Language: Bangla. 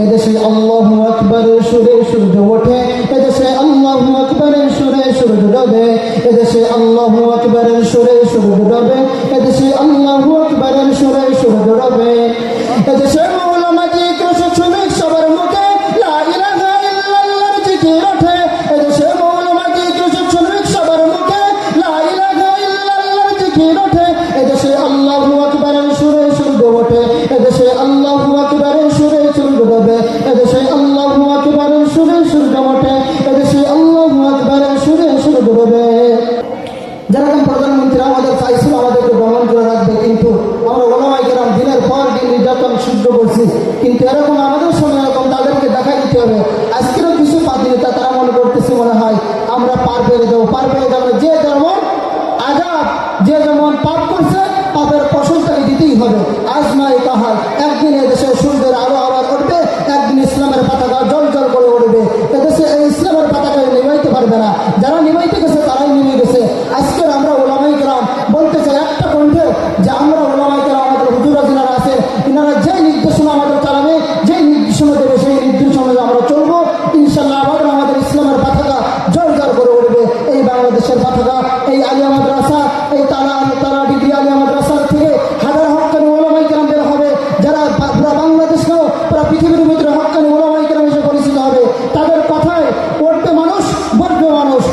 এদেশে আল্লাহু আকবারের সুরে সূর্য ওঠে, এদেশে আল্লাহু আকবারের সুরে সূর্য ডোবে, এদেশে আল্লাহু আকবারের সুরে সূর্য ডোবে, এদেশে আল্লাহু আকবারের সুরে সূর্য ডোবে। এদেশে মাওলানা কৃষক শ্রমিক সবার মুখে লা ইলাহা ইল্লাল্লাহর জিকির ওঠে, এদেশে মাওলানা কৃষক শ্রমিক সবার মুখে লা ইলাহা ইল্লাল্লাহর জিকির ওঠে, এদেশে আল্লাহু আকবারের সুরে সূর্য ওঠে, এদেশে আল্লাহু আকবারের সুরে সূর্য ডোবে, এদেশে আল্লাহু আকবারের সুরে সূর্য ওঠে, এদেশে আল্লাহু আকবারের সুরে সূর্য ডোবে। যেরকম প্রধানমন্ত্রী আমাদের চাইছিল আমাদেরকে ভ্রমণ করে রাখবে, কিন্তু আমরা ওলামায়ে কেরাম দিনের পর দিন নির্যাতন সহ্য করছি, কিন্তু এরকম আমাদের সময় এরকম তাদেরকে দেখা দিতে হবে। আজকেরও কিছু পাতিনিতা তারা মনে করতেছে মনে হয় আমরা পার পেরে দেবো, পার পেরে দেবো। যে যেমন আজাব, যে যেমন পাপ করছে পাপের ফসল তাকে দিতেই হবে। আজমাই কাহার, একদিন এদেশের সূর্যের আলো আবার উঠবে, একদিন ইসলামের পতাকা জল জল করে উঠবে। এদেশে এই ইসলামের পতাকা নিভাইতে পারবে না, যারা নিভাইতে গেছে তারাই নেমে গেছে। আজকের আমরা ওলামায়ে কেরাম বলতে চাই একটা কণ্ঠে যে আমরা ওলামায়ে কেরাম আমাদের হুজুরা যারা আছে এনারা যে নির্দেশনা আমাদের চালাবে, যে নির্দেশনা দেবে সেই নির্দেশনা আমরা চলবো। ইনশাল্লাহ আবার আমাদের ইসলামের পতাকা জল জল করে উঠবে। এই বাংলাদেশের পতাকা, এই আলিয়া মাদ্রাসা, এই তারা ডিগ্রি আলিয়া মাদ্রাসার থেকে হাজার হক্কানি ওলামায়ে কেরাম বের হবে, যারা পুরো বাংলাদেশ নয় পুরো পৃথিবীর ভিতরে হক্কানি ওলামায়ে কেরাম হিসেবে পরিচিত হবে। তাদের কথায় উঠবে মানুষ, বসবে মানুষ।